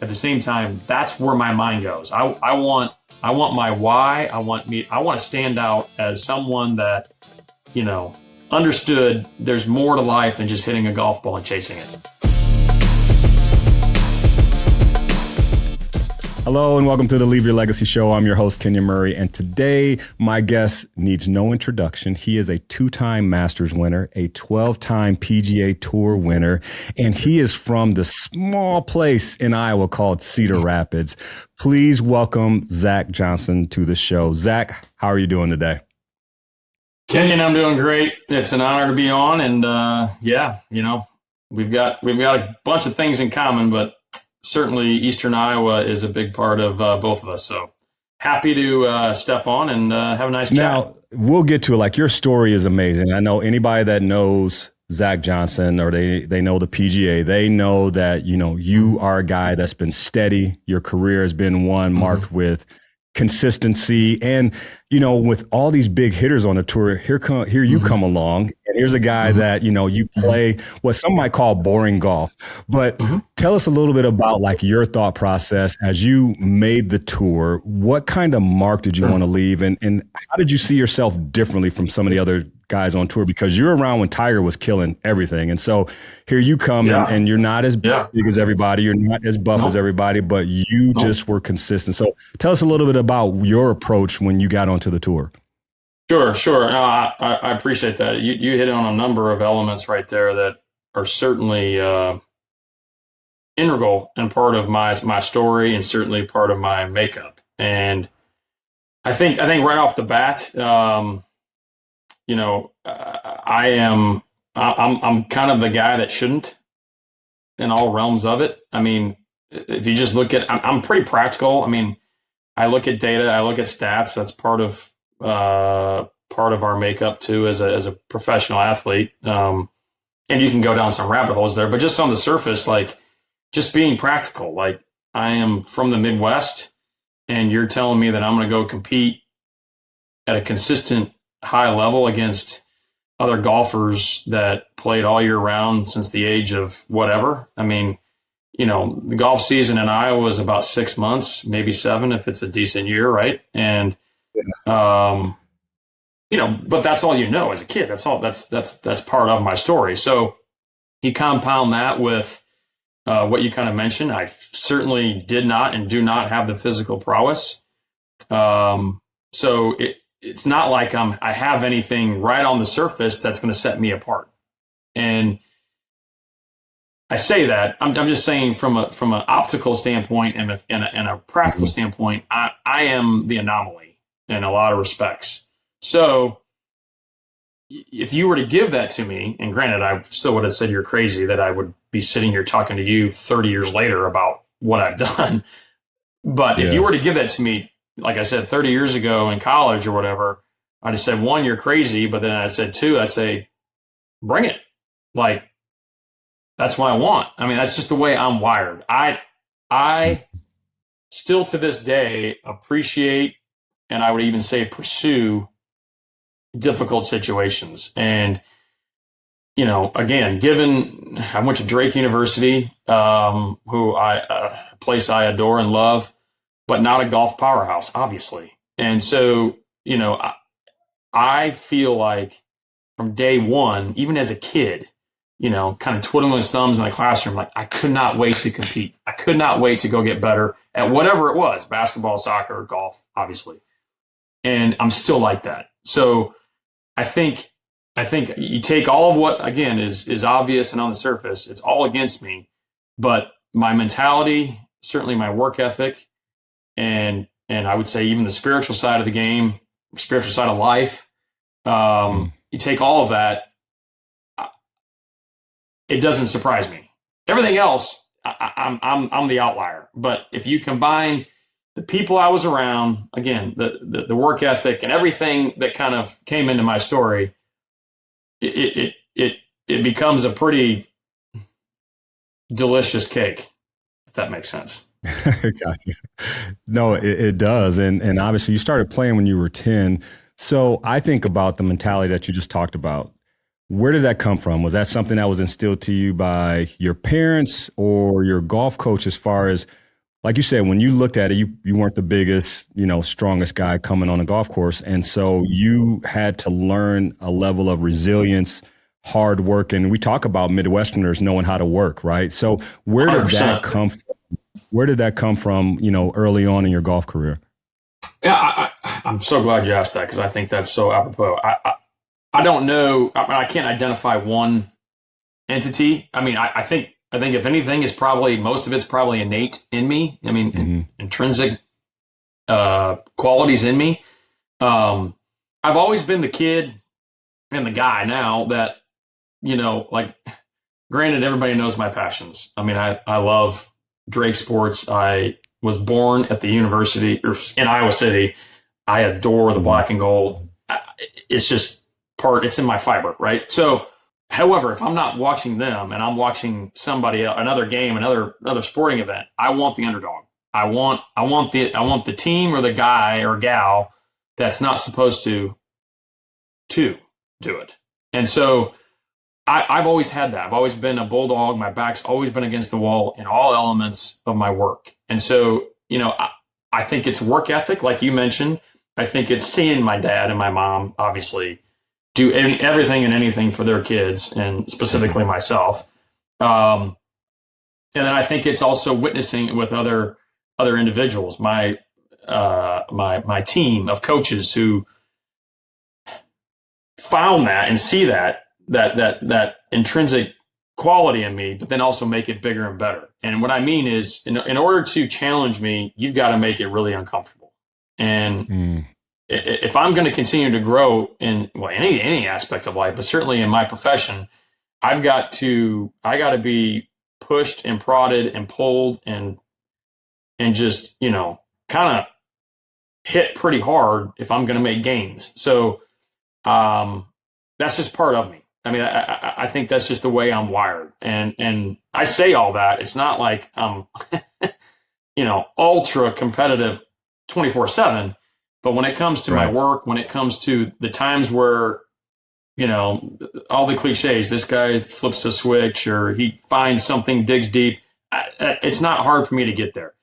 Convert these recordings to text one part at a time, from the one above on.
at the same time, that's where my mind goes. I want my why. I want to stand out as someone that, understood there's more to life than just hitting a golf ball and chasing it. Hello and welcome to the Leave Your Legacy Show. I'm your host, Kenyon Murray, and today my guest needs no introduction. He is a 2-time Masters winner, a 12-time PGA Tour winner, and he is from the small place in Iowa called Cedar Rapids. Please welcome Zach Johnson to the show. Zach, how are you doing today? Kenyon, I'm doing great. It's an honor to be on, and we've got a bunch of things in common, but certainly Eastern Iowa is a big part of both of us. So happy to step on and have a nice chat. Now, we'll get to it. Like, your story is amazing. I know anybody that knows Zach Johnson or they know the PGA, they know that, you are a guy that's been steady. Your career has been one marked with consistency. And, with all these big hitters on the tour, here you come along. And here's a guy that, you play what some might call boring golf. But tell us a little bit about like your thought process as you made the tour. What kind of mark did you want to leave? And how did you see yourself differently from some of the other guys on tour? Because you're around when Tiger was killing everything. And so here you come and you're not as big as everybody. You're not as buff as everybody, but you just were consistent. So tell us a little bit about your approach when you got onto the tour. Sure. No, I appreciate that. You hit on a number of elements right there that are certainly integral and part of my story and certainly part of my makeup. And I think right off the bat, I'm kind of the guy that shouldn't in all realms of it. I mean, if you just look at, I'm pretty practical. I mean, I look at data, I look at stats. That's part of our makeup too, as a professional athlete. And you can go down some rabbit holes there, but just on the surface, like just being practical, like I am from the Midwest and you're telling me that I'm going to go compete at a consistent high level against other golfers that played all year round since the age of whatever. I mean, the golf season in Iowa is about 6 months, maybe 7 if it's a decent year, right? And but that's all as a kid. That's all. That's part of my story. So you compound that with what you kind of mentioned. I certainly did not and do not have the physical prowess. So it's not like I have anything right on the surface that's going to set me apart. And I say that I'm just saying from an optical standpoint and a practical standpoint, I am the anomaly in a lot of respects. So if you were to give that to me, and granted, I still would have said you're crazy that I would be sitting here talking to you 30 years later about what I've done. But if you were to give that to me, like I said, 30 years ago in college or whatever, I'd have said, 1, you're crazy. But then I said 2, I'd say, bring it. Like, that's what I want. I mean, that's just the way I'm wired. I still to this day appreciate, and I would even say pursue, difficult situations. And, again, given I went to Drake University, a place I adore and love, but not a golf powerhouse, obviously. And so, I feel like from day one, even as a kid, kind of twiddling his thumbs in the classroom, like I could not wait to compete. I could not wait to go get better at whatever it was, basketball, soccer, golf, obviously. And I'm still like that. So I think you take all of what, again, is obvious and on the surface, it's all against me, but my mentality, certainly my work ethic, and I would say even the spiritual side of the game, spiritual side of life, you take all of that, it doesn't surprise me. Everything else, I'm the outlier. But if you combine the people I was around, again, the work ethic and everything that kind of came into my story, it becomes a pretty delicious cake, if that makes sense. Gotcha. No, it does. And obviously you started playing when you were 10. So I think about the mentality that you just talked about. Where did that come from? Was that something that was instilled to you by your parents or your golf coach, as far as like you said, when you looked at it, you weren't the biggest, strongest guy coming on a golf course. And so you had to learn a level of resilience, hard work. And we talk about Midwesterners knowing how to work, right? So where did 100%. that come from? Where did that come from, early on in your golf career? Yeah, I'm so glad you asked that, because I think that's so apropos. I don't know. I can't identify one entity. I mean, I think if anything, most of it's probably innate in me. I mean, intrinsic qualities in me. I've always been the kid and the guy now that, like, granted, everybody knows my passions. I mean, I love Drake sports. I was born at the university or in Iowa City. I adore the black and gold. It's just it's in my fiber, right? So, however, if I'm not watching them and I'm watching somebody else, another game, another sporting event, I want the underdog. I want the team or the guy or gal that's not supposed to do it. And so I've always had that. I've always been a bulldog. My back's always been against the wall in all elements of my work. And so, I think it's work ethic, like you mentioned. I think it's seeing my dad and my mom, obviously, do everything and anything for their kids, and specifically myself. And then I think it's also witnessing it with other individuals, my team of coaches who found that and see that intrinsic quality in me, but then also make it bigger and better. And what I mean is, in order to challenge me, you've got to make it really uncomfortable. And if I'm going to continue to grow in any aspect of life, but certainly in my profession, I got to be pushed and prodded and pulled and just, kind of hit pretty hard if I'm going to make gains. So that's just part of me. I mean, I think that's just the way I'm wired. And I say all that. It's not like I'm, ultra competitive 24/7. But when it comes to my work, when it comes to the times where, all the cliches, this guy flips a switch or he finds something, digs deep, it's not hard for me to get there.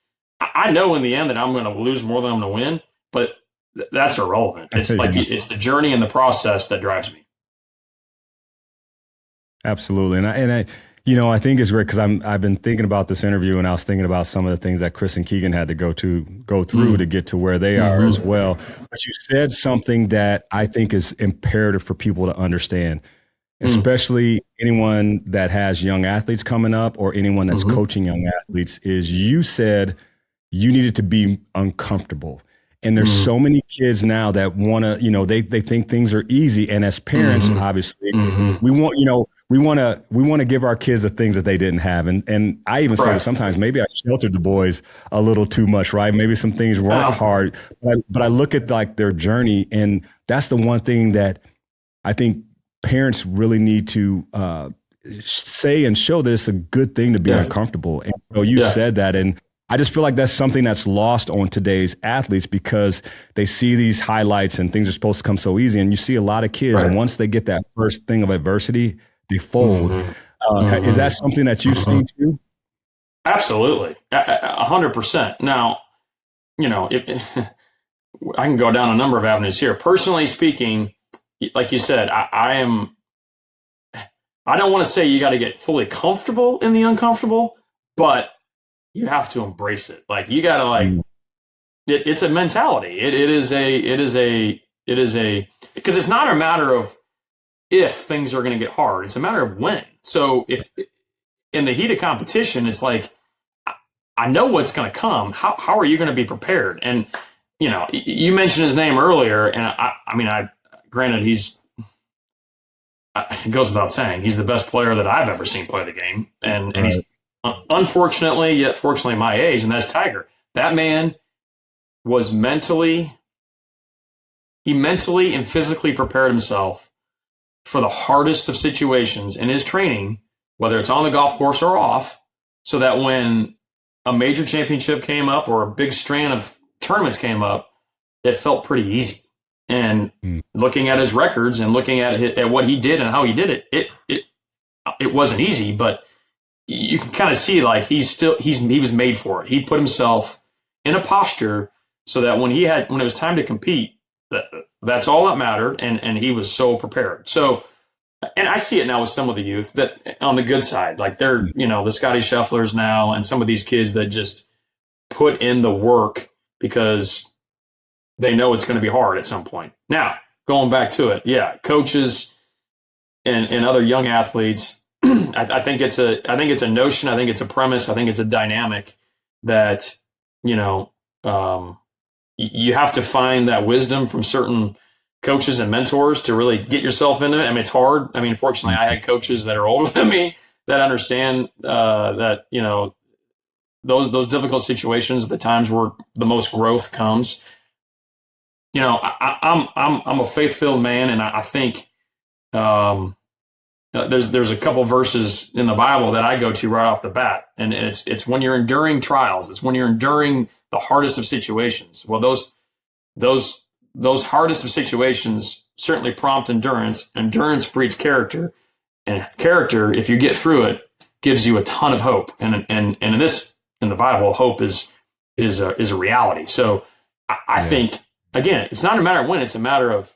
I know in the end that I'm going to lose more than I'm going to win, but that's irrelevant. It's it's the journey and the process that drives me. Absolutely. I think it's great because I've been thinking about this interview, and I was thinking about some of the things that Chris and Keegan had to go through to get to where they are as well. But you said something that I think is imperative for people to understand, especially anyone that has young athletes coming up or anyone that's coaching young athletes, is you said you needed to be uncomfortable. And there's so many kids now that want to, they think things are easy. And as parents, obviously, we want to give our kids the things that they didn't have. And I even say that sometimes maybe I sheltered the boys a little too much, right? Maybe some things weren't hard, but I look at like their journey, and that's the one thing that I think parents really need to say and show that it's a good thing to be uncomfortable. And so you said that, and I just feel like that's something that's lost on today's athletes because they see these highlights and things are supposed to come so easy. And you see a lot of kids, and once they get that first thing of adversity, they fold. Is that something that you've seen too? Absolutely. 100%. Now, I can go down a number of avenues here. Personally speaking, like you said, I don't want to say you got to get fully comfortable in the uncomfortable, but you have to embrace it. Like, you got to it's a mentality. It is because it's not a matter of if things are going to get hard, it's a matter of when. So if in the heat of competition, it's like, I know what's going to come. How are you going to be prepared? And, you mentioned his name earlier, and I granted, it goes without saying, he's the best player that I've ever seen play the game. And he's unfortunately, yet fortunately my age, and that's Tiger. That man was mentally and physically prepared himself for the hardest of situations in his training, whether it's on the golf course or off, so that when a major championship came up or a big strand of tournaments came up, it felt pretty easy. And looking at his records and looking at what he did and how he did it, it wasn't easy, but you can kind of see like he was made for it. He put himself in a posture so that when it was time to compete, that's all that mattered, and he was so prepared. So, and I see it now with some of the youth that on the good side, like they're, the Scotty Schefflers now, and some of these kids that just put in the work because they know it's going to be hard at some point. Now, going back to it, yeah, coaches and other young athletes, I think it's a notion, I think it's a premise, I think it's a dynamic that, you have to find that wisdom from certain coaches and mentors to really get yourself into it. I mean, it's hard. I mean, fortunately, I had coaches that are older than me that understand that, those difficult situations, the times where the most growth comes. I'm a faith-filled man, and I think there's a couple verses in the Bible that I go to right off the bat, and it's when you're enduring trials, it's when you're enduring the hardest of situations. Well, those hardest of situations certainly prompt endurance. Endurance breeds character, and character, if you get through it, gives you a ton of hope. And in the Bible, hope is a reality. So I think, again, it's not a matter of when, it's a matter of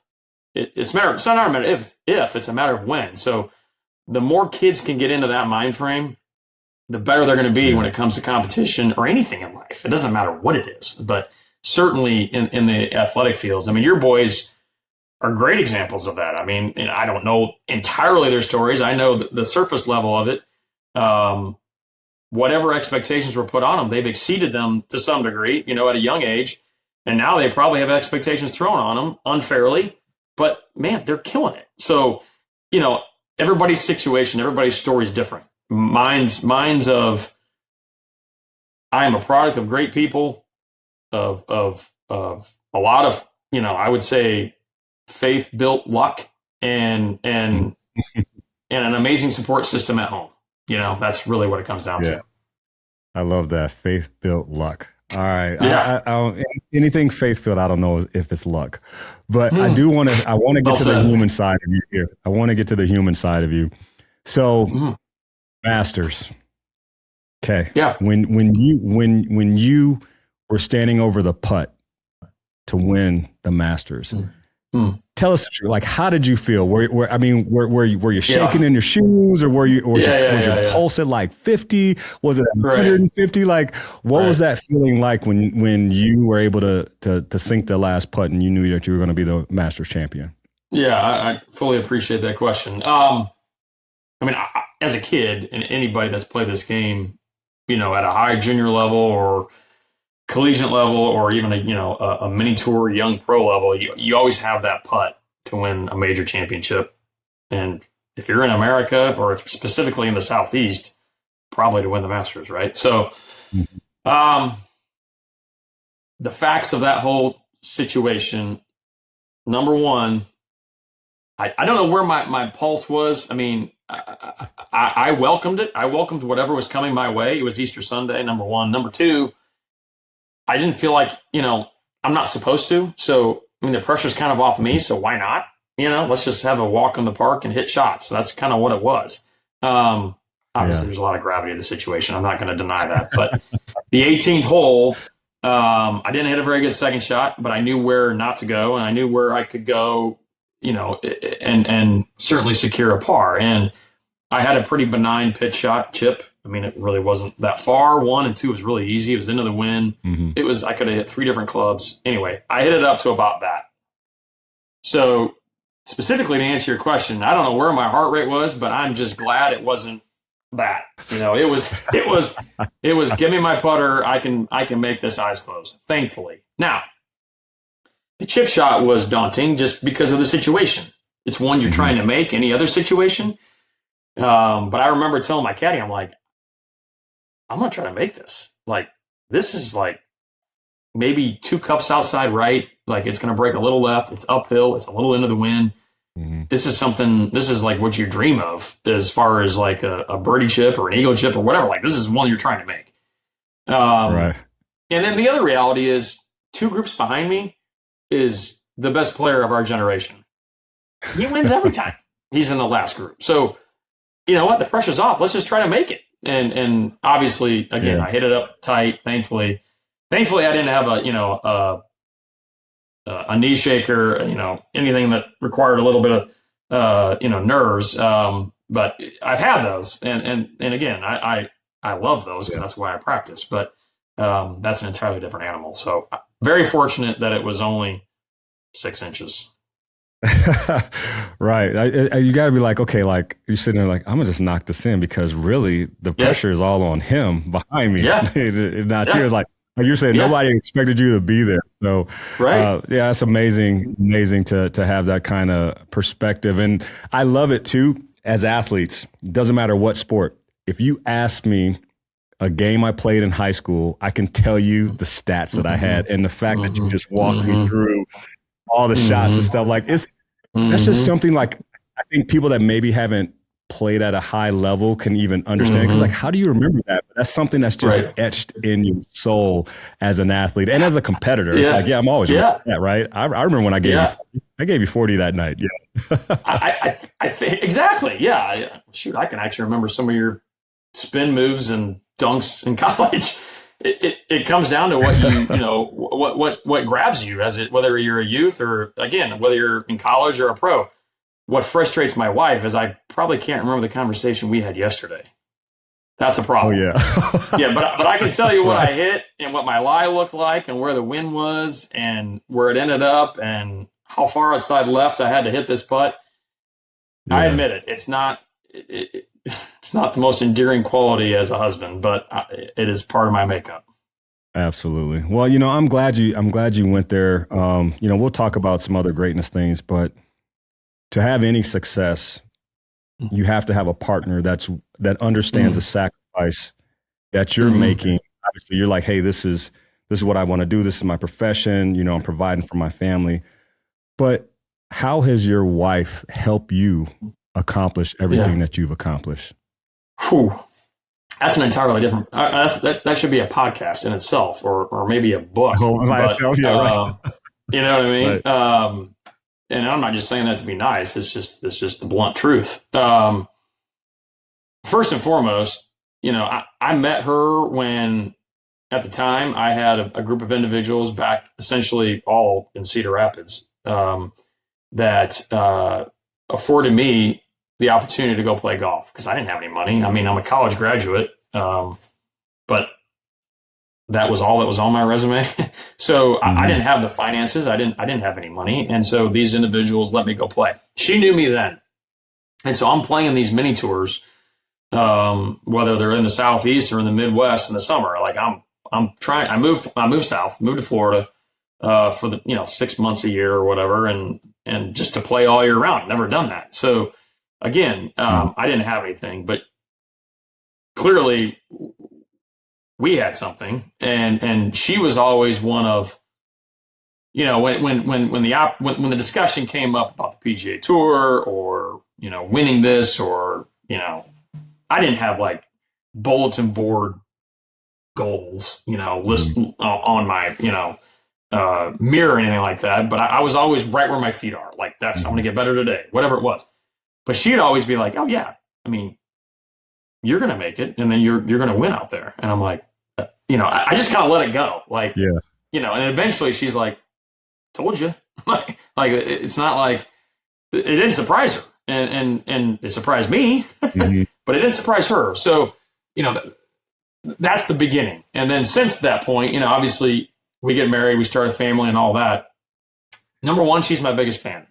it's not a matter of if, it's a matter of when. So the more kids can get into that mind frame, the better they're going to be when it comes to competition or anything in life. It doesn't matter what it is, but certainly in the athletic fields. I mean, your boys are great examples of that. I mean, I don't know entirely their stories. I know the surface level of it. Whatever expectations were put on them, they've exceeded them to some degree, at a young age. And now they probably have expectations thrown on them unfairly, but man, they're killing it. So, everybody's situation, everybody's story is different. Mine's of, I am a product of great people, of a lot of, I would say faith-built luck and an amazing support system at home. That's really what it comes down to. I love that. Faith-built luck. All right. Yeah. Anything faith-filled, I don't know if it's luck, but I want to get to the human side of you here. I want to get to the human side of you. So Masters. Okay. Yeah. When you were standing over the putt to win the Masters, tell us the truth. Like, how did you feel? Were you shaking in your shoes, or was your pulse at like 50? Was it 150? Like, what was that feeling like when you were able to sink the last putt and you knew that you were going to be the Masters champion? Yeah, I fully appreciate that question. As a kid, and anybody that's played this game, at a high junior level or collegiate level, or even a mini tour young pro level, you always have that putt to win a major championship. And if you're in America, or if specifically in the Southeast, probably to win the Masters, right? So the facts of that whole situation, number one, I don't know where my pulse was. I mean, I welcomed it. I welcomed whatever was coming my way. It was Easter Sunday, number one. Number two, I didn't feel like, I'm not supposed to. So, the pressure's kind of off me. So why not? Let's just have a walk in the park and hit shots. So that's kind of what it was. Obviously, there's a lot of gravity to the situation. I'm not going to deny that. But the 18th hole, I didn't hit a very good second shot, but I knew where not to go, and I knew where I could go, and certainly secure a par. And I had a pretty benign pitch shot chip. It really wasn't that far. 1 and 2 was really easy. It was into the wind. It was, I could have hit 3 different clubs. Anyway, I hit it up to about that. So specifically to answer your question, I don't know where my heart rate was, but I'm just glad it wasn't that. It was give me my putter. I can make this eyes closed, thankfully. Now, the chip shot was daunting just because of the situation. It's one you're trying to make, any other situation. But I remember telling my caddy, I'm like, I'm going to try to make this. Like, this is like maybe 2 cups outside right. Like, it's going to break a little left. It's uphill. It's a little into the wind. This is like what you dream of as far as like a birdie chip or an eagle chip or whatever. Like, this is one you're trying to make. Right. And then the other reality is 2 groups behind me is the best player of our generation. He wins every time he's in the last group. So, you know what? The pressure's off. Let's just try to make it. And obviously, again, Yeah. I hit it up tight. Thankfully, I didn't have a knee shaker, anything that required a little bit of, nerves. But I've had those, and again, I love those because Yeah. that's why I practice. But that's an entirely different animal. So very fortunate that it was only 6 inches. Right. You got to be like, okay, like you're sitting there like, I'm gonna just knock this in because really the Yeah, pressure is all on him behind me. yeah, It's not you. yeah, It's like you're saying, yeah. nobody expected you to be there. So, Right. yeah, that's amazing to have that kind of perspective. And I love it too as athletes. Doesn't matter what sport. If you ask me a game I played in high school, I can tell you the stats that I Hmm. had. And the fact that you Hmm. just walked me Hmm. through all the shots and Hmm. stuff, like that's just Hmm. something like I think people that maybe haven't played at a high level can even understand because like Hmm. how do you remember that? But that's something that's just Right. etched in your soul as an athlete and as a competitor. It's like, Yeah. yeah, I'm always remember Yeah. that, right? I remember when Yeah. I gave you 40 that night. Yeah. I think exactly. Yeah. Shoot, I can actually remember some of your spin moves and dunks in college. It comes down to what what grabs you as it, whether you're a youth or again, whether you're in college or a pro. What frustrates my wife is I probably can't remember the conversation we had yesterday. That's a Oh problem. yeah. Yeah, but I can tell you what Right. I hit and what my lie looked like and where the wind was and where it ended up and how far outside left I had to hit this putt. I Yeah. admit it. It's not the most endearing quality as a husband, but it is part of my makeup. Absolutely. Well, I'm glad you went there. We'll talk about some other greatness things, but to have any success, you have to have a partner that understands the Mm-hmm. sacrifice that you're Mm-hmm. making. Obviously, you're like, hey, this is what I want to do. This is my profession. I'm providing for my family. But how has your wife helped you accomplish Yeah. everything that you've accomplished? Whew. That's an entirely different. That should be a podcast in itself, or maybe a book. Oh, But myself, yeah, right, you know what I mean. right. And I'm not just saying that to be nice. It's just the blunt truth. First and foremost, I met her when at the time I had a group of individuals back, essentially all in Cedar Rapids, that afforded me the opportunity to go play golf because I didn't have any money. I mean, I'm a college graduate, but that was all that was on my resume. So I Hmm. didn't have the finances. I didn't have any money, and so these individuals let me go play. She knew me then, and so I'm playing these mini tours, whether they're in the southeast or in the Midwest in the summer. Like I'm trying. I moved south, moved to Florida for the 6 months a year or whatever, and just to play all year round. Never done that. So again, I didn't have anything, but clearly we had something, and she was always one of when the discussion came up about the PGA Tour or winning this or I didn't have like bulletin board goals list Hmm. on my mirror or anything like that, but I was always right where my feet are. Like I'm Hmm. gonna get better today, whatever it was. But she'd always be like, "Oh yeah, I mean, you're gonna make it, and then you're gonna win out there." And I'm like, I just kind of let it go, like Yeah. and eventually she's like, "Told you," like it's not like it didn't surprise her, and it surprised me, Hmm. but it didn't surprise her. So you know that's the beginning, and then since that point, obviously we get married, we start a family, and all that. Number one, she's my biggest fan.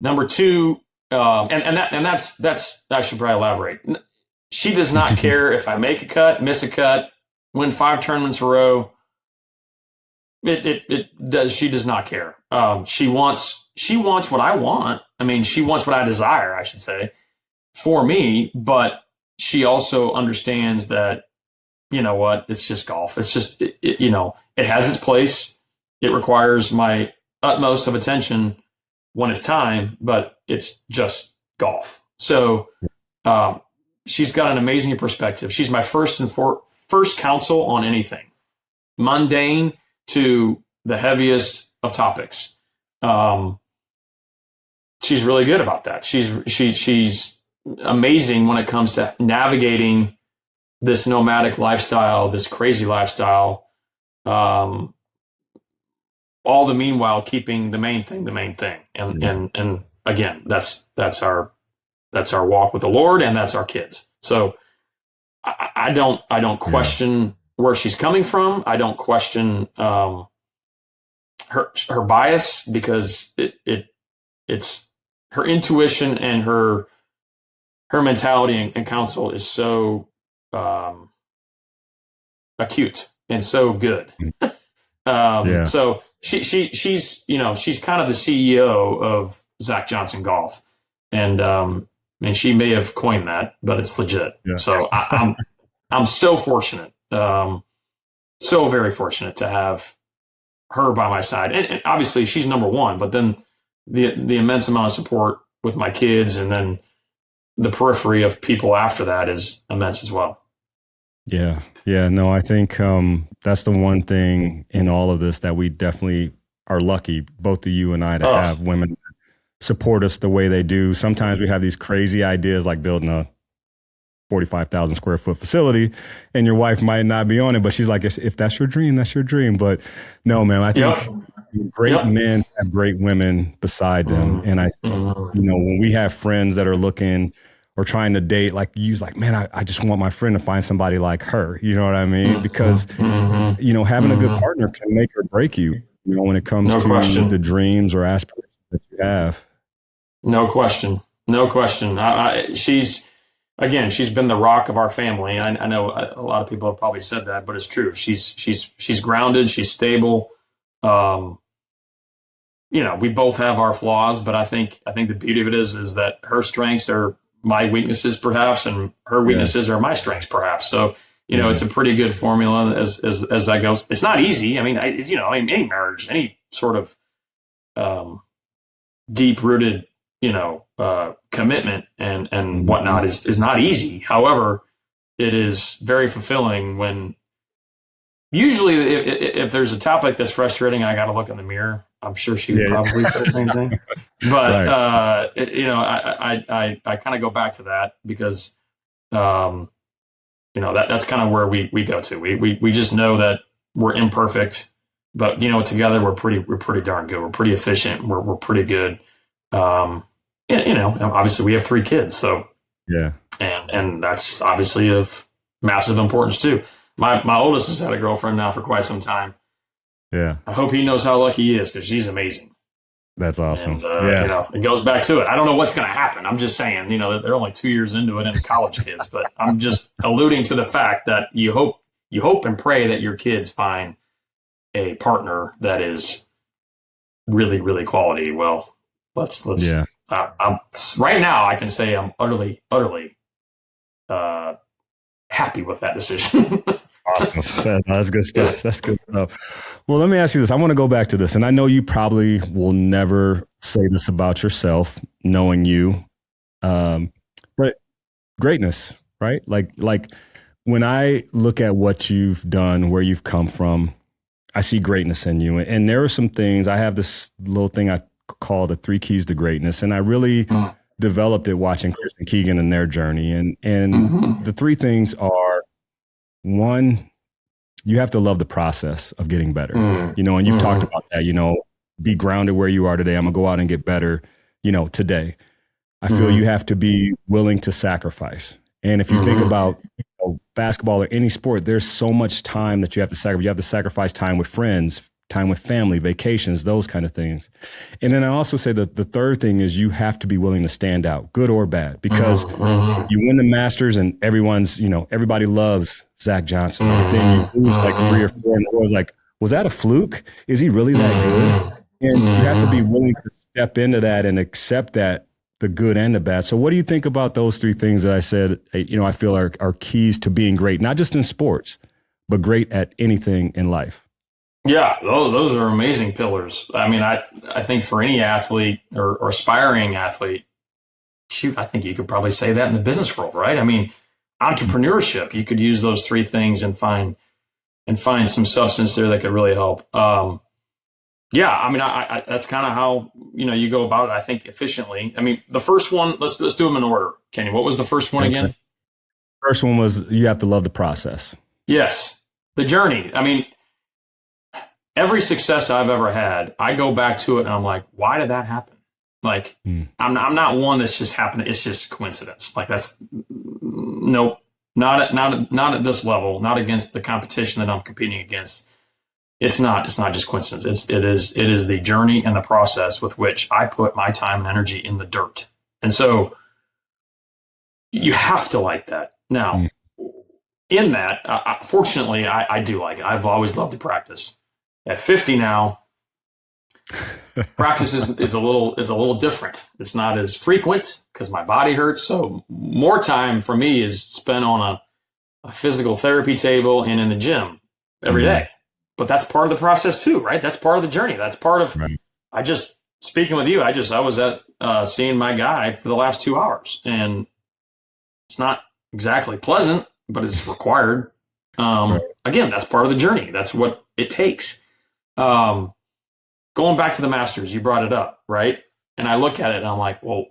Number two, that's I should probably elaborate. She does not care if I make a cut, miss a cut, win 5 tournaments in a row. It does. She does not care. She wants what I want. I mean, she wants what I desire, I should say, for me. But she also understands that what, it's just golf. It's just it has its place. It requires my utmost of attention when it's time, but it's just golf. So um, she's got an amazing perspective. She's my first counsel on anything, mundane to the heaviest of topics. Um, she's really good about that. She's amazing when it comes to navigating this nomadic lifestyle, this crazy lifestyle, all the meanwhile keeping the main thing the main thing. And again, that's our walk with the Lord, and that's our kids. So I don't question where she's coming from. I don't question her bias, because it's her intuition and her mentality and counsel is so acute and so good. So she's she's kind of the CEO of Zach Johnson Golf, and she may have coined that, but it's legit. Yeah. So I'm so fortunate, so very fortunate to have her by my side, and obviously she's number one. But then the immense amount of support with my kids, and then the periphery of people after that is immense as well. Yeah. Yeah. No, I think that's the one thing in all of this that we definitely are lucky, both of you and I, to have women support us the way they do. Sometimes we have these crazy ideas like building a 45,000 square foot facility, and your wife might not be on it, but she's like, if that's your dream, that's your dream. But no, man, I think great men have great women beside them. And I think, when we have friends that are looking or trying to date, like you's like, man, I just want my friend to find somebody like her. You know what I mean? Because, having a good partner can make or break you, when it comes to the dreams or aspirations that you have. No question. She's been the rock of our family. I know a lot of people have probably said that, but it's true. She's grounded. She's stable. We both have our flaws, but I think the beauty of it is that her strengths are my weaknesses, perhaps, and her weaknesses are my strengths, perhaps. So, it's a pretty good formula as that goes. It's not easy. I mean, any marriage, any sort of deep rooted, commitment and whatnot is not easy. However, it is very fulfilling when usually if there's a topic that's frustrating, I got to look in the mirror. I'm sure she would probably say the same thing, but I kind of go back to that because, that's kind of where we go to. We just know that we're imperfect, but together we're pretty darn good. We're pretty efficient. We're pretty good. Obviously we have 3 kids, so and that's obviously of massive importance too. My oldest has had a girlfriend now for quite some time. Yeah, I hope he knows how lucky he is, because she's amazing. That's awesome. And, it goes back to it. I don't know what's going to happen. I'm just saying, they're only 2 years into it and college kids, but I'm just alluding to the fact that you hope and pray that your kids find a partner that is really, really quality. Well, let's right now I can say I'm utterly happy with that decision. Awesome. That's good stuff. That's good stuff. Well, let me ask you this. I want to go back to this, and I know you probably will never say this about yourself, knowing you, but greatness, right? Like when I look at what you've done, where you've come from, I see greatness in you. And there are some things. I have this little thing I call the 3 keys to greatness, and I really developed it watching Chris and Keegan and their journey. And the 3 things are: 1, you have to love the process of getting better, and you've talked about that, be grounded where you are today. I'm gonna go out and get better, today. I feel you have to be willing to sacrifice. And if you think about basketball or any sport, there's so much time that you have to sacrifice. You have to sacrifice time with friends, time with family, vacations, those kind of things. And then I also say that the third thing is you have to be willing to stand out, good or bad, because you win the Masters and everyone's, everybody loves Zach Johnson. And then you lose like 3 or 4 in a row. It's like, was that a fluke? Is he really that good? And you have to be willing to step into that and accept that, the good and the bad. So what do you think about those 3 things that I said, I feel are keys to being great, not just in sports, but great at anything in life? Yeah, those are amazing pillars. I mean, I think for any athlete or aspiring athlete, I think you could probably say that in the business world, right? I mean, entrepreneurship, you could use those 3 things and find some substance there that could really help. I mean, I that's kind of how, you go about it, I think, efficiently. I mean, the first one, let's do them in order. Kenny, what was the first one again? First one was you have to love the process. Yes. The journey. I mean, every success I've ever had, I go back to it and I'm like, why did that happen? Like, I'm not one that's just happening. It's just coincidence. Like that's nope, not at this level, not against the competition that I'm competing against. It's not just coincidence. It is the journey and the process with which I put my time and energy in the dirt. And so you have to like that. Now, in that, fortunately, I do like it. I've always loved to practice. At 50 now, practice is a little different. It's not as frequent because my body hurts. So more time for me is spent on a physical therapy table and in the gym every day. But that's part of the process too, right? That's part of the journey. That's part of, speaking with you, I was at seeing my guy for the last 2 hours, and it's not exactly pleasant, but it's required. Again, that's part of the journey. That's what it takes. Going back to the Masters, you brought it up, right? And I look at it and I'm like, well,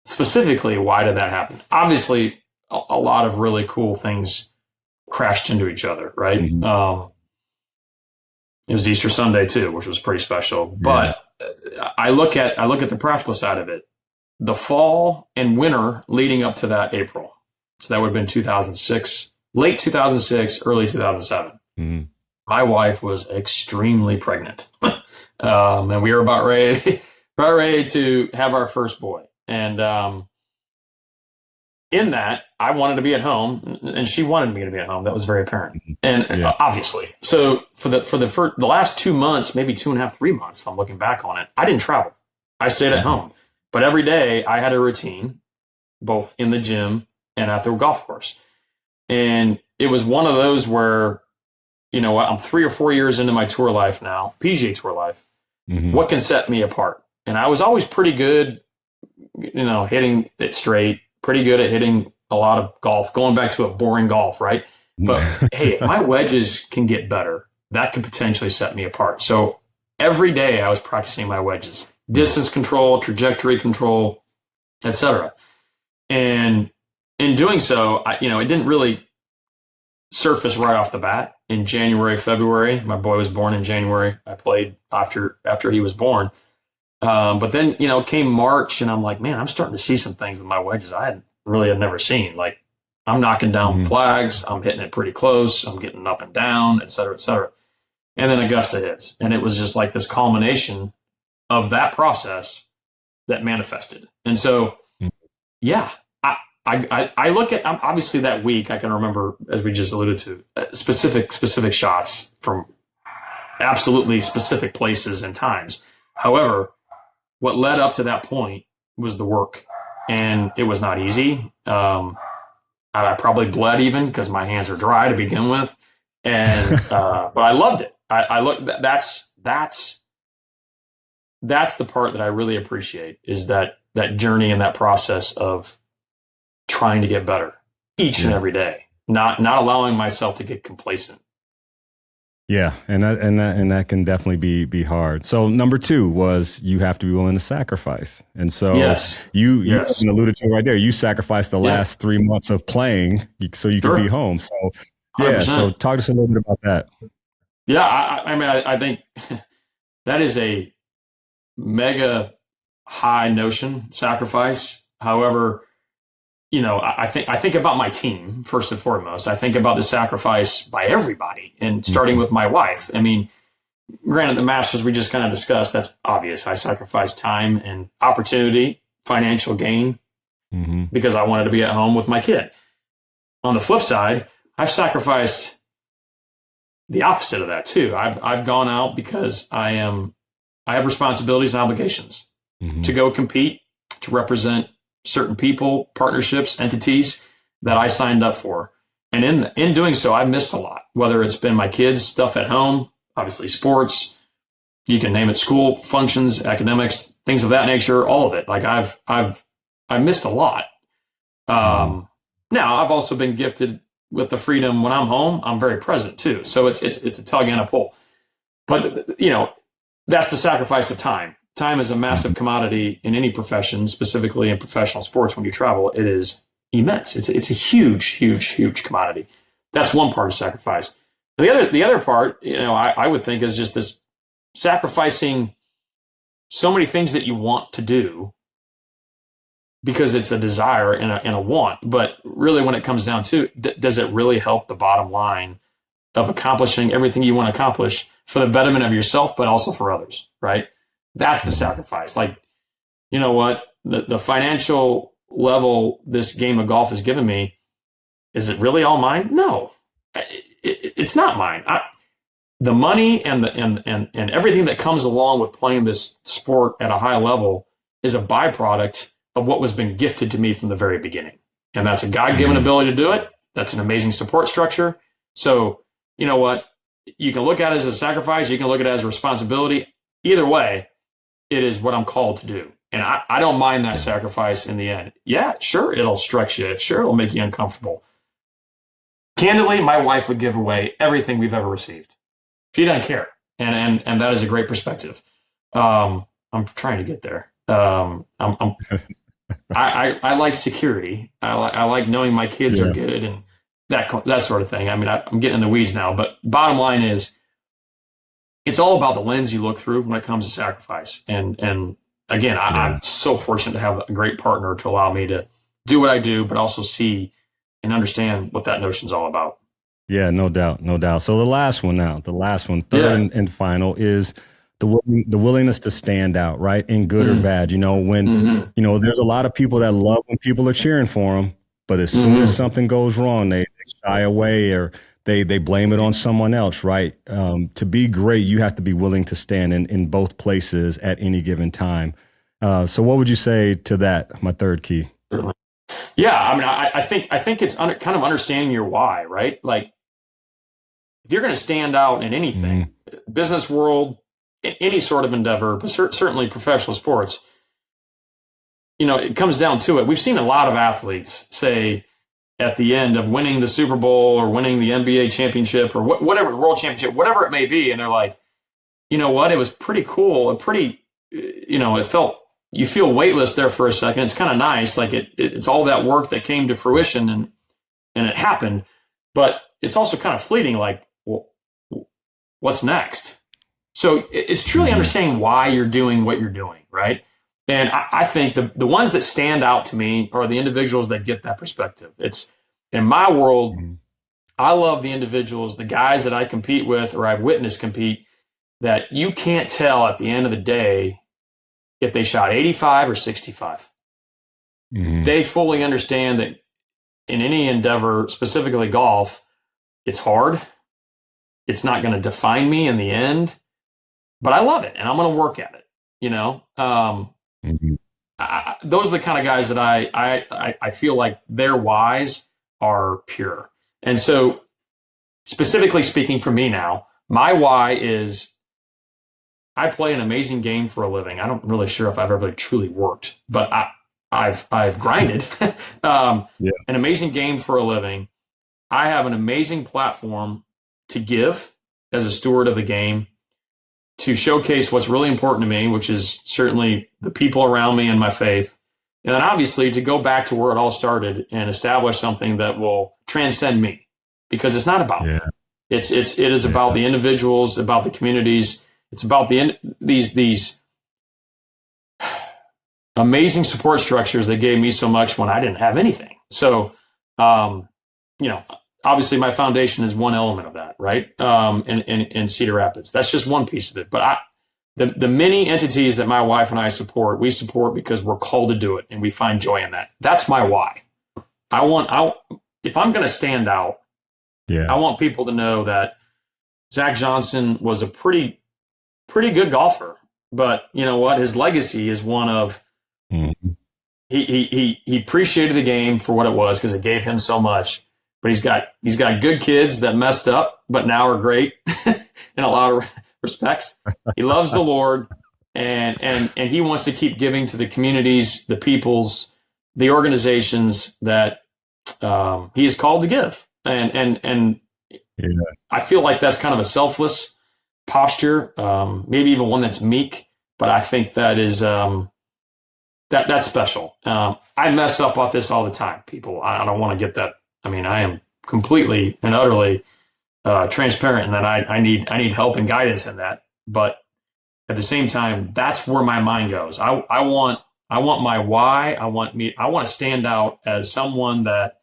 specifically, why did that happen? Obviously, a lot of really cool things crashed into each other, right? It was Easter Sunday too, which was pretty special. But I look at the practical side of it. The fall and winter leading up to that April. So that would have been 2006, late 2006, early 2007. My wife was extremely pregnant. And we were about ready to have our first boy. And in that, I wanted to be at home, and she wanted me to be at home. That was very apparent, and obviously. So for the last 2 months, maybe 2.5, 3 months, if I'm looking back on it, I didn't travel. I stayed at home, but every day I had a routine, both in the gym and at the golf course. And it was one of those where, you know what, I'm 3 or 4 years into my tour life now, PGA Tour life. What can set me apart? And I was always pretty good, you know, hitting it straight, pretty good at hitting a lot of golf, going back to a boring golf, right? But hey, if my wedges can get better, that could potentially set me apart. So every day I was practicing my wedges, distance control, trajectory control, etc. And in doing so, it didn't really surface right off the bat. In January, February, my boy was born in January. I played after he was born. But then, came March, and I'm like, man, I'm starting to see some things with my wedges I had never seen. Like, I'm knocking down flags, I'm hitting it pretty close, I'm getting up and down, et cetera, et cetera. And then Augusta hits, and it was just like this culmination of that process that manifested. And so, I look at, obviously that week, I can remember, as we just alluded to, specific shots from absolutely specific places and times. However, what led up to that point was the work, and it was not easy. I probably bled even because my hands are dry to begin with, and but I loved it. That's the part that I really appreciate, is that journey and that process of trying to get better each and every day, not allowing myself to get complacent. Yeah, and that can definitely be hard. So number 2 was you have to be willing to sacrifice. And so you alluded to it right there. You sacrificed the last 3 months of playing so you could be home. So 100%. So talk to us a little bit about that. Yeah, I think that is a mega high notion, sacrifice. However, I think about my team first and foremost. I think about the sacrifice by everybody, and starting with my wife. I mean, granted, the Masters we just kind of discussed, that's obvious. I sacrificed time and opportunity, financial gain, because I wanted to be at home with my kid. On the flip side, I've sacrificed the opposite of that too. I've gone out because I have responsibilities and obligations to go compete, to represent certain people, partnerships, entities that I signed up for. And in doing so, I've missed a lot, whether it's been my kids' stuff at home, obviously sports, you can name it, school functions, academics, things of that nature, all of it. Like I've missed a lot. Now I've also been gifted with the freedom when I'm home, I'm very present too. So it's a tug and a pull, but that's the sacrifice of time. Time is a massive commodity in any profession, specifically in professional sports. When you travel, it is immense. It's a huge commodity. That's one part of sacrifice. The other part, I would think is just this sacrificing so many things that you want to do because it's a desire and a want. But really, when it comes down to, does it really help the bottom line of accomplishing everything you want to accomplish for the betterment of yourself, but also for others, right? That's the sacrifice. Like, you know what? The financial level this game of golf has given me, is it really all mine? No, it's not mine. The money and everything that comes along with playing this sport at a high level is a byproduct of what was been gifted to me from the very beginning. And that's a God-given ability to do it. That's an amazing support structure. So, you know what? You can look at it as a sacrifice. You can look at it as a responsibility. Either way, it is what I'm called to do. And I don't mind that sacrifice in the end. Yeah, sure, it'll stretch you. Sure, it'll make you uncomfortable. Candidly, my wife would give away everything we've ever received. She doesn't care. And that is a great perspective. I'm trying to get there. I like security. I like knowing my kids are good and that sort of thing. I mean, I'm getting in the weeds now, but bottom line is, it's all about the lens you look through when it comes to sacrifice. And again, I'm so fortunate to have a great partner to allow me to do what I do, but also see and understand what that notion's all about. Yeah, no doubt. So the last one, third and final, is the willingness to stand out, right? In good or bad. When, there's a lot of people that love when people are cheering for them, but as soon as something goes wrong, they shy away or they blame it on someone else, right? To be great, you have to be willing to stand in both places at any given time. So what would you say to that, my third key? Certainly. Yeah, I mean, I think it's kind of understanding your why, right? Like, if you're going to stand out in anything, business world, in any sort of endeavor, but certainly professional sports, it comes down to it. We've seen a lot of athletes say at the end of winning the Super Bowl or winning the NBA championship or whatever, world championship, whatever it may be, and they're like, you know what, it was pretty cool and pretty, it felt, you feel weightless there for a second. It's kind of nice. Like it's all that work that came to fruition and it happened, but it's also kind of fleeting. Like, well, what's next? So it's truly understanding why you're doing what you're doing, right? And I think the ones that stand out to me are the individuals that get that perspective. It's in my world, I love the individuals, the guys that I compete with or I've witnessed compete, that you can't tell at the end of the day if they shot 85 or 65. They fully understand that in any endeavor, specifically golf, it's hard. It's not going to define me in the end, but I love it and I'm going to work at it. Those are the kind of guys that I feel like their whys are pure. And so specifically speaking for me now, my why is I play an amazing game for a living. I'm not really sure if I've ever truly worked, but I've grinded an amazing game for a living. I have an amazing platform to give as a steward of the game, to showcase what's really important to me, which is certainly the people around me and my faith. And then obviously to go back to where it all started and establish something that will transcend me, because it's not about me. It is about the individuals, about the communities. It's about these amazing support structures that gave me so much when I didn't have anything. So, obviously my foundation is one element of that, right? In Cedar Rapids, that's just one piece of it. But the many entities that my wife and I support, we support because we're called to do it and we find joy in that. That's my why. If I'm going to stand out, I want people to know that Zach Johnson was a pretty good golfer, but you know what? His legacy is one of he appreciated the game for what it was because it gave him so much. But he's got good kids that messed up, but now are great in a lot of respects. He loves the Lord, and he wants to keep giving to the communities, the peoples, the organizations that he is called to give. And I feel like that's kind of a selfless posture, maybe even one that's meek. But I think that is that's special. I mess up with this all the time, people. I don't want to get that. I mean, I am completely and utterly transparent in that I need help and guidance in that. But at the same time, that's where my mind goes. I want my why. I want to stand out as someone that,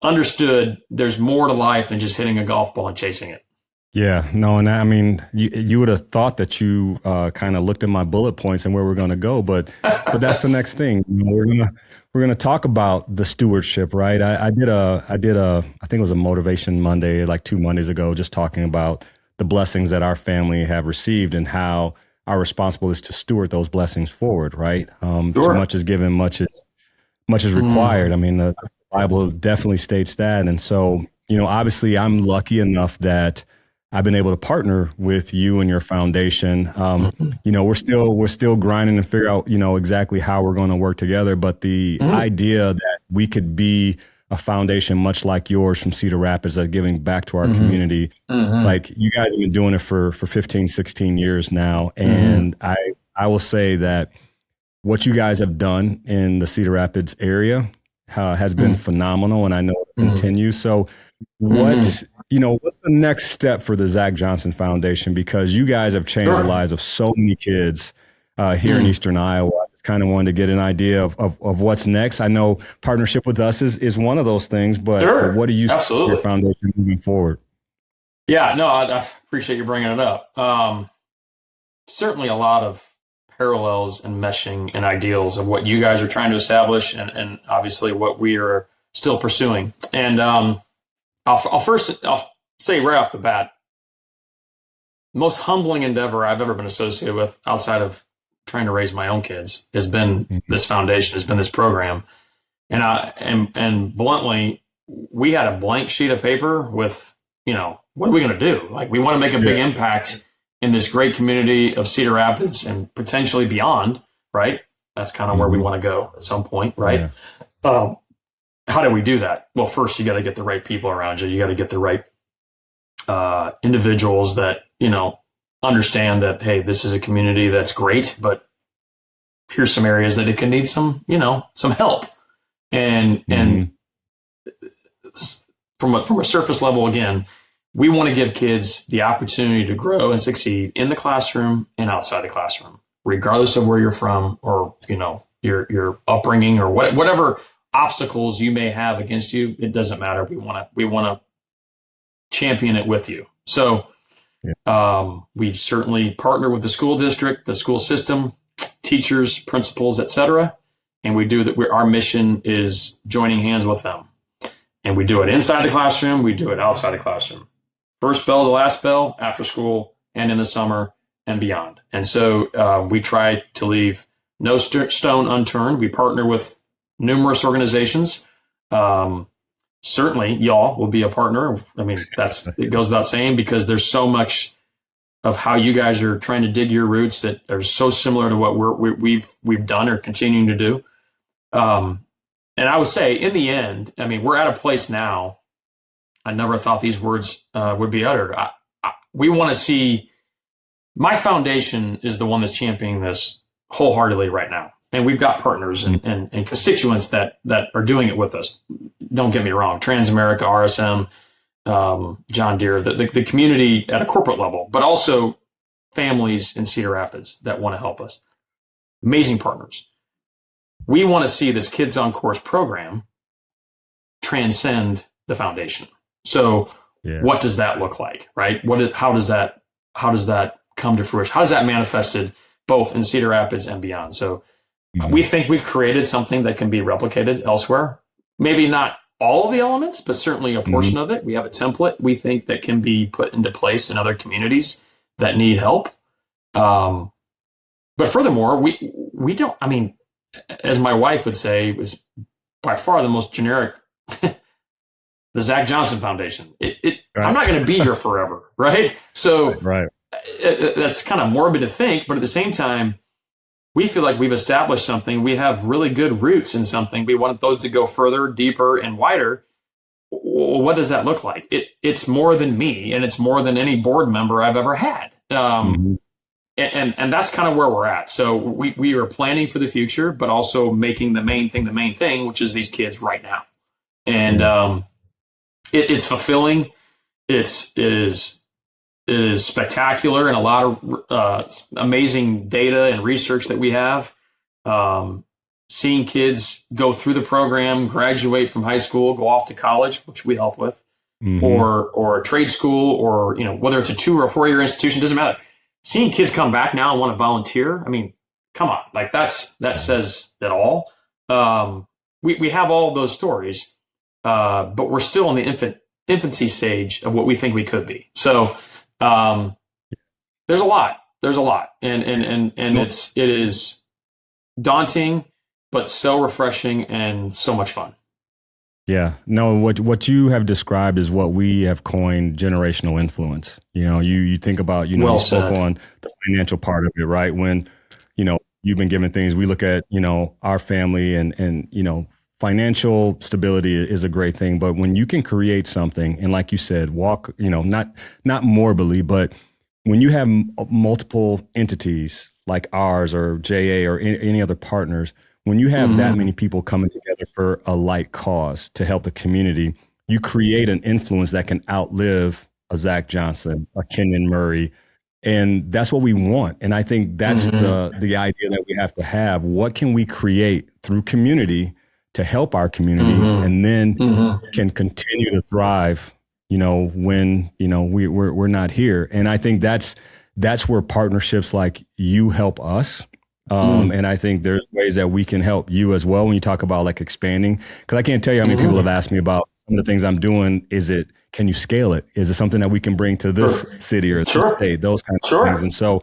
understood there's more to life than just hitting a golf ball and chasing it. Yeah, no, and I mean, you would have thought that you kind of looked at my bullet points and where we're going to go, but that's the next thing. We're gonna talk about the stewardship, right? I think it was a Motivation Monday, like 2 Mondays ago, just talking about the blessings that our family have received and how our responsibility is to steward those blessings forward, right? Sure. Too much is given, much is required. I mean, the Bible definitely states that, and so obviously, I'm lucky enough that I've been able to partner with you and your foundation. We're still grinding and figure out, exactly how we're going to work together. But the idea that we could be a foundation much like yours from Cedar Rapids, giving back to our community, like you guys have been doing it for 15, 16 years now. And I will say that what you guys have done in the Cedar Rapids area has been phenomenal, and I know it continues. So what's the next step for the Zach Johnson Foundation? Because you guys have changed the lives of so many kids here in Eastern Iowa. I just kind of wanted to get an idea of what's next. I know partnership with us is one of those things, but what do you see for your foundation moving forward? Yeah, no, I appreciate you bringing it up. Certainly a lot of parallels and meshing and ideals of what you guys are trying to establish and obviously what we are still pursuing. And I'll say right off the bat, most humbling endeavor I've ever been associated with outside of trying to raise my own kids has been this foundation, has been this program. And bluntly, we had a blank sheet of paper with, what are we going to do? Like, we want to make a big impact in this great community of Cedar Rapids and potentially beyond, right? That's kind of where we want to go at some point, right? Yeah. How do we do that? Well, first, you got to get the right people around you. You got to get the right individuals that, understand that, hey, this is a community that's great, but here's some areas that it can need some help. And from a surface level, again, we want to give kids the opportunity to grow and succeed in the classroom and outside the classroom, regardless of where you're from or, your upbringing or whatever obstacles you may have against you. It doesn't matter. We want to champion it with you. So we certainly partner with the school district, the school system, teachers, principals, etc. And we do that. Our mission is joining hands with them. And we do it inside the classroom. We do it outside the classroom. First bell to last bell, after school and in the summer and beyond. And so we try to leave no stone unturned. We partner with numerous organizations. Certainly, y'all will be a partner. I mean, it goes without saying, because there's so much of how you guys are trying to dig your roots that are so similar to what we've done or continuing to do. And I would say, in the end, I mean, we're at a place now. I never thought these words would be uttered. We want to see. My foundation is the one that's championing this wholeheartere right now. And we've got partners and constituents that are doing it with us. Don't get me wrong, Transamerica, RSM, John Deere, the community at a corporate level, but also families in Cedar Rapids that want to help us. Amazing partners. We want to see this Kids on Course program transcend the foundation. So what does that look like, right? How does that come to fruition? How does that manifested both in Cedar Rapids and beyond? So we think we've created something that can be replicated elsewhere. Maybe not all of the elements, but certainly a portion of it. We have a template we think that can be put into place in other communities that need help. But furthermore, we don't, I mean, as my wife would say, it was by far the most generic, the Zach Johnson Foundation. I'm not going to be here forever, right? So that's kind of morbid to think, but at the same time, we feel like we've established something. We have really good roots in something. We want those to go further, deeper, and wider. Well, what does that look like? It's more than me, and it's more than any board member I've ever had. and that's kind of where we're at. So we are planning for the future, but also making the main thing, which is these kids right now. And it's fulfilling. It is spectacular, and a lot of amazing data and research that we have. Seeing kids go through the program, graduate from high school, go off to college, which we help with, or trade school, or whether it's a 2 or 4 year institution, doesn't matter. Seeing kids come back now and want to volunteer, I mean, come on, like that says it all. We have all those stories, but we're still in the infancy stage of what we think we could be. So there's a lot, and it is daunting, but so refreshing and so much fun. Yeah, no, what you have described is what we have coined generational influence. You think about, Well you spoke said. on the financial part of it, right? When, you've been given things, we look at, our family and financial stability is a great thing. But when you can create something, and like you said, walk, not morbidly, but when you have multiple entities like ours or JA or any other partners, when you have that many people coming together for a like cause to help the community, you create an influence that can outlive a Zach Johnson, a Kenyon Murray. And that's what we want. And I think that's the idea that we have to have. What can we create through community to help our community and then can continue to thrive, when, we're not here. And I think that's where partnerships like you help us. And I think there's ways that we can help you as well when you talk about like expanding, because I can't tell you how many people have asked me about some of the things I'm doing. Can you scale it? Is it something that we can bring to this city or this state, those kinds of things? And so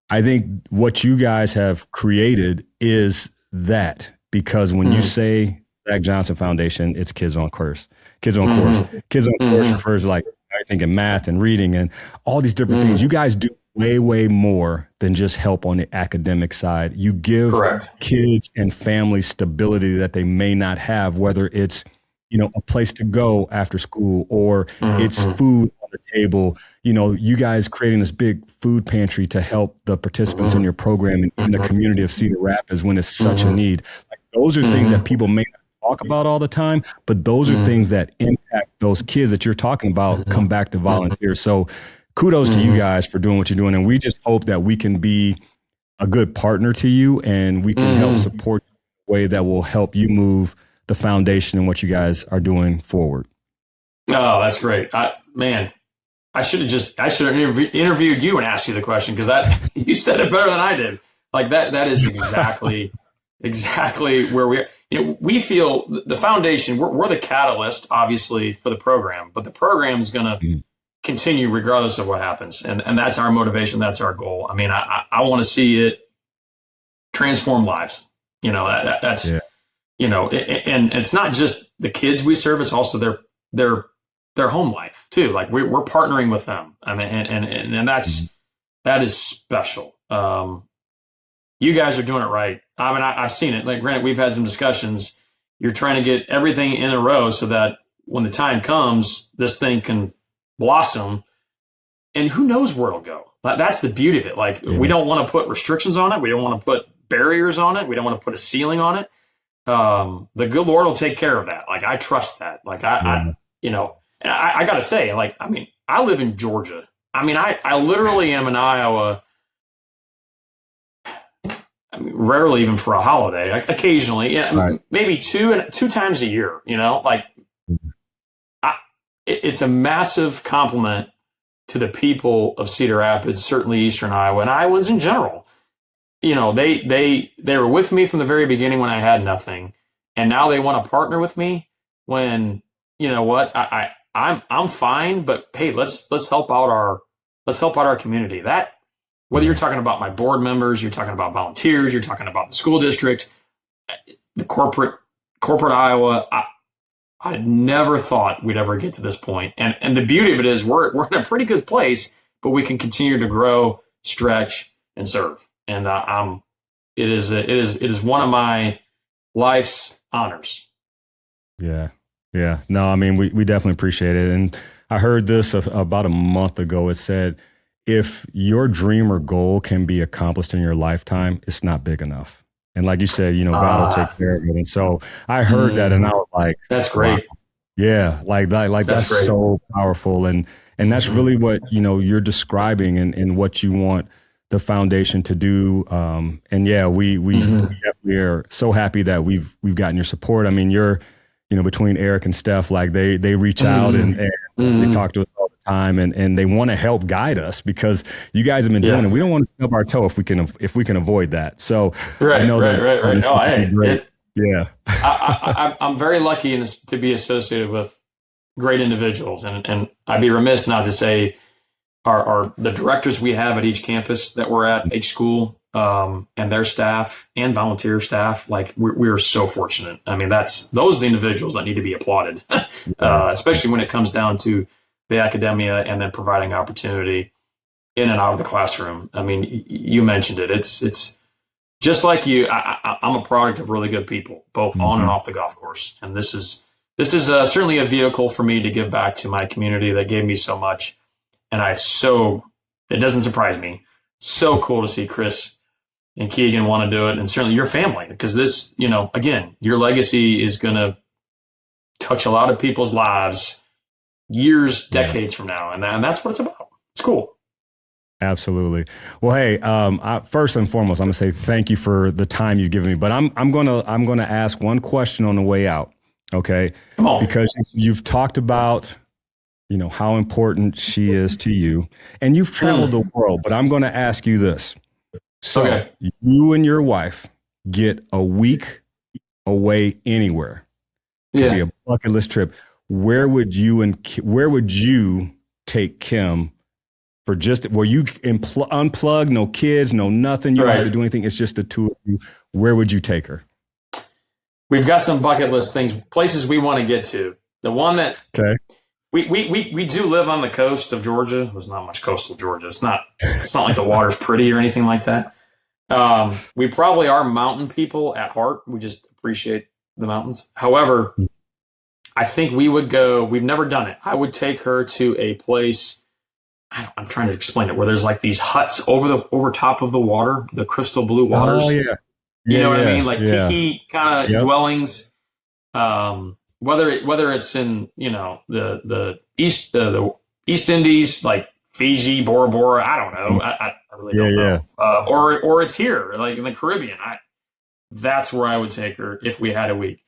I think what you guys have created is that, because when you say Zach Johnson Foundation, it's Kids on Course. Kids on Course. Kids on Course refers to like everything in math and reading and all these different things. You guys do way more than just help on the academic side. You give kids and families stability that they may not have, whether it's, a place to go after school or it's food on the table. You guys creating this big food pantry to help the participants in your program and in the community of Cedar Rapids when it's such a need. Like, those are things that people may not talk about all the time, but those are things that impact those kids that you're talking about come back to volunteer. So kudos to you guys for doing what you're doing. And we just hope that we can be a good partner to you and we can help support you in a way that will help you move the foundation and what you guys are doing forward. Oh, that's great. I should have interviewed you and asked you the question, because you said it better than I did. Like that is exactly where we are. We feel the foundation, we're the catalyst, obviously, for the program, but the program is going to continue regardless of what happens. And that's our motivation. That's our goal. I mean, I want to see it transform lives. That's and it's not just the kids we serve, it's also their home life too. Like we're partnering with them. I mean, and that is special. You guys are doing it right. I mean, I've seen it. Like, granted, we've had some discussions. You're trying to get everything in a row so that when the time comes, this thing can blossom, and who knows where it'll go. That's the beauty of it. Like, we don't want to put restrictions on it. We don't want to put barriers on it. We don't want to put a ceiling on it. The good Lord will take care of that. Like, I trust that. Like, I got to say, like, I mean, I live in Georgia. I mean, I literally am in Iowa. I mean, rarely even for a holiday, like occasionally, maybe two times a year, like it's a massive compliment to the people of Cedar Rapids, certainly Eastern Iowa and Iowans in general. They were with me from the very beginning when I had nothing, and now they want to partner with me when, I'm fine, but hey, let's help out our community. That, whether you're talking about my board members, you're talking about volunteers, you're talking about the school district, the corporate Iowa, I never thought we'd ever get to this point. And the beauty of it is we're in a pretty good place, but we can continue to grow, stretch, and serve. And it is one of my life's honors. Yeah. No, I mean, we definitely appreciate it. And I heard this about a month ago. It said, if your dream or goal can be accomplished in your lifetime, it's not big enough. And like you said, God will take care of it. And so I heard that and I was like, that's wow. great. Yeah. Like that, that's so powerful. And that's really what, you're describing and what you want the foundation to do. And yeah, we definitely are so happy that we've gotten your support. I mean, you're, between Eric and Steph, like they reach out and they talk to us all the time and they want to help guide us because you guys have been doing it. We don't want to stub our toe if we can avoid that. So right. Yeah. I'm very lucky to be associated with great individuals. And I'd be remiss not to say are the directors we have at each campus that we're at, each school, and their staff and volunteer staff, like we're so fortunate. I mean, those are the individuals that need to be applauded, especially when it comes down to the academia and then providing opportunity in and out of the classroom. I mean, you mentioned it. It's just like you. I'm a product of really good people, both on and off the golf course. And this is certainly a vehicle for me to give back to my community that gave me so much. And it doesn't surprise me. So cool to see Chris and Keegan want to do it, and certainly your family, because this, again, your legacy is going to touch a lot of people's lives years, decades from now, and that's what it's about. It's cool. Absolutely. Well, hey, first and foremost, I'm gonna say thank you for the time you've given me. But I'm gonna ask one question on the way out, okay? Come on. Because you've talked about how important she is to you, and you've traveled the world. But I'm gonna ask you this. So you and your wife get a week away anywhere. It could be a bucket list trip. Where would you take Kim for just where you unplug, no kids, no nothing, you don't have to do anything, it's just the two of you? Where would you take her? We've got some bucket list things, places we want to get to. The one that we do live on the coast of Georgia. There's not much coastal Georgia. It's not like the water's pretty or anything like that. We probably are mountain people at heart. We just appreciate the mountains. However, I think we would go, we've never done it. I would take her to a place, I'm trying to explain it, where there's like these huts over top of the water, the crystal blue waters. Oh, yeah. You know what I mean? Like tiki kind of dwellings. Whether it's in, the East Indies, like Fiji, Bora Bora, I don't know. I really don't know. Or it's here, like in the Caribbean. That's where I would take her if we had a week.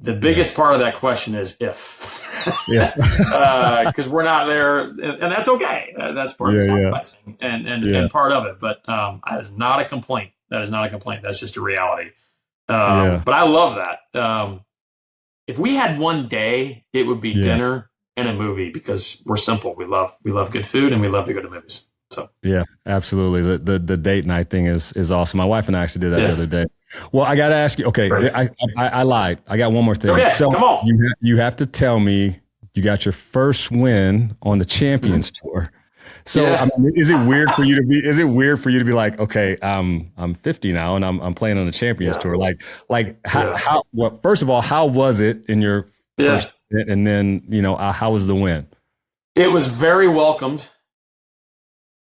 The biggest part of that question is if. Because we're not there, and that's okay. That's part of sacrificing and part of it. But that is not a complaint. That's just a reality. But I love that. If we had one day, it would be dinner and a movie, because we're simple. We love good food and we love to go to movies. So yeah, absolutely. The date night thing is awesome. My wife and I actually did that the other day. Well, I got to ask you. Okay, I lied. I got one more thing. Okay, so come on. You have to tell me you got your first win on the Champions Tour. So I mean, is it weird for you to be like, okay, I'm 50 now and I'm playing on the Champions Tour? How first of all, how was it in your first event? And then, how was the win? It was very welcomed.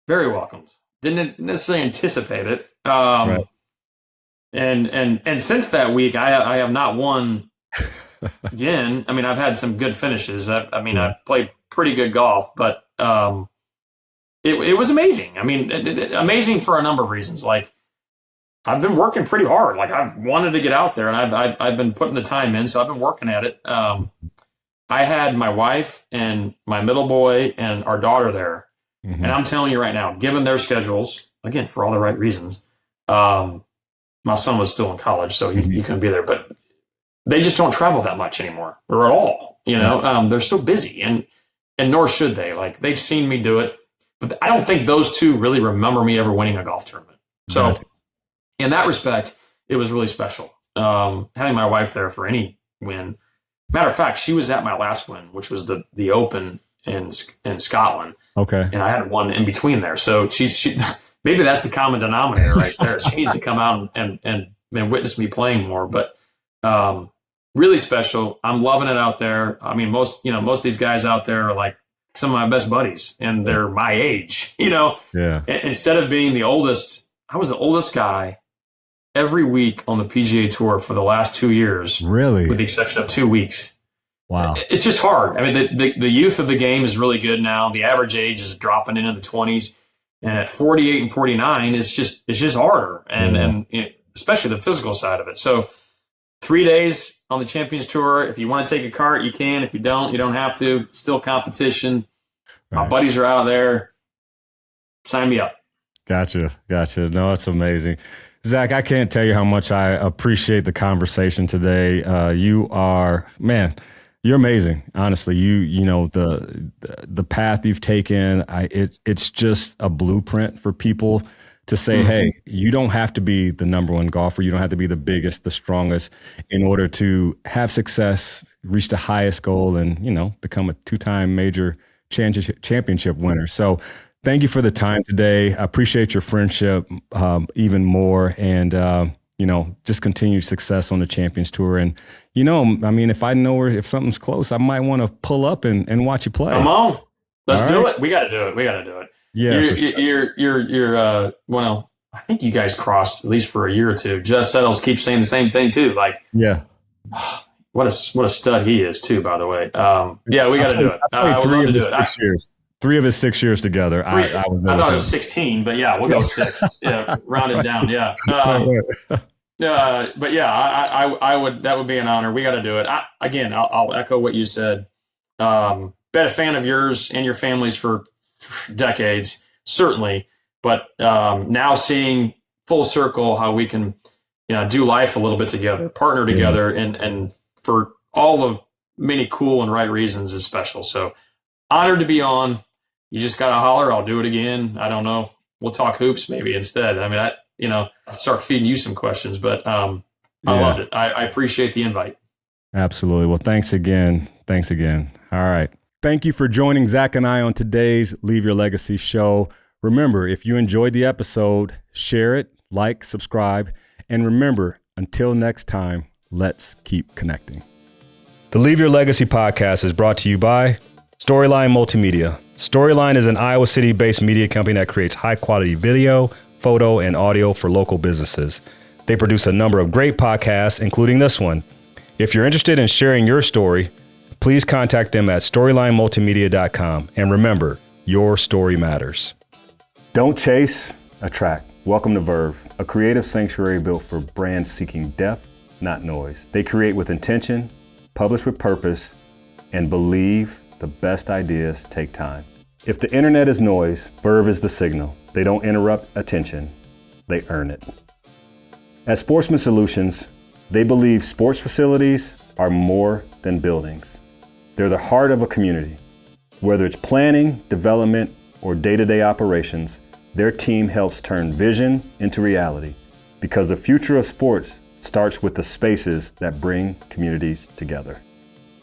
Very welcomed. Didn't necessarily anticipate it. And since that week, I have not won again. I mean, I've had some good finishes. I've played pretty good golf, but it was amazing. I mean, amazing for a number of reasons. Like, I've been working pretty hard. Like, I've wanted to get out there, and I've been putting the time in, so I've been working at it. I had my wife and my middle boy and our daughter there. And I'm telling you right now, given their schedules, again, for all the right reasons, my son was still in college, so he couldn't be there. But they just don't travel that much anymore, or at all. They're so busy, and nor should they. Like, they've seen me do it, but I don't think those two really remember me ever winning a golf tournament. So, in that respect, it was really special having my wife there for any win. Matter of fact, she was at my last win, which was the Open in Scotland. Okay. And I had one in between there. So she maybe that's the common denominator right there. She needs to come out and witness me playing more. But really special. I'm loving it out there. I mean, most of these guys out there are like some of my best buddies, and they're my age, you know. Yeah. Instead of being the oldest, I was the oldest guy every week on the PGA Tour for the last 2 years. Really? With the exception of 2 weeks. Wow. It's just hard. I mean, the youth of the game is really good now. The average age is dropping into the 20s. And at 48 and 49, it's just harder. And especially the physical side of it. So 3 days on the Champions Tour. If you want to take a cart, you can. If you don't have to. It's still competition. Right. My buddies are out there. Sign me up. Gotcha. No, that's amazing. Zach, I can't tell you how much I appreciate the conversation today. You're amazing. Honestly, you know, the path you've taken, it's just a blueprint for people to say, hey, you don't have to be the number one golfer. You don't have to be the biggest, the strongest in order to have success, reach the highest goal, and, you know, become a 2-time major championship winner. So thank you for the time today. I appreciate your friendship even more, and, you know, just continued success on the Champions Tour. And, you know, I mean, if something's close, I might want to pull up and watch you play. Come on. Let's do it. We got to do it. Yeah. You're well, I think you guys crossed at least for a year or two. Just Settles keeps saying the same thing too. Like, yeah. What a stud he is too, by the way. Yeah, we got to do it. I would love to do it. 6 years. 3 of his 6 years together. I thought it was 16, but yeah, we'll go 6. Yeah, rounded down. Yeah. But yeah, I would. That would be an honor. We got to do it. I'll echo what you said. Been a fan of yours and your family's for decades, certainly. But now seeing full circle how we can, you know, do life a little bit together, partner together, and for all the many cool and right reasons is special. So honored to be on. You just got to holler. I'll do it again. I don't know. We'll talk hoops maybe instead. I mean, I'll start feeding you some questions, but I loved it. I appreciate the invite. Absolutely. Well, thanks again. All right. Thank you for joining Zach and I on today's Leave Your Legacy show. Remember, if you enjoyed the episode, share it, like, subscribe, and remember, until next time, let's keep connecting. The Leave Your Legacy podcast is brought to you by Storyline Multimedia. Storyline is an Iowa City-based media company that creates high-quality video, photo, and audio for local businesses. They produce a number of great podcasts, including this one. If you're interested in sharing your story, please contact them at storylinemultimedia.com. And remember, your story matters. Don't chase, attract. Welcome to Verve, a creative sanctuary built for brands seeking depth, not noise. They create with intention, publish with purpose, and believe the best ideas take time. If the internet is noise, Verve is the signal. They don't interrupt attention, they earn it. At Sportsman Solutions, they believe sports facilities are more than buildings. They're the heart of a community. Whether it's planning, development, or day-to-day operations, their team helps turn vision into reality, because the future of sports starts with the spaces that bring communities together.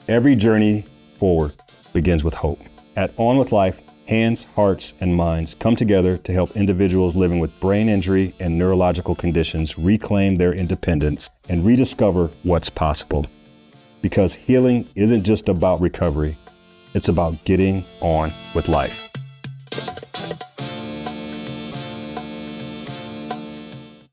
Every journey forward begins with hope. At On With Life, hands, hearts, and minds come together to help individuals living with brain injury and neurological conditions reclaim their independence and rediscover what's possible. Because healing isn't just about recovery, it's about getting on with life.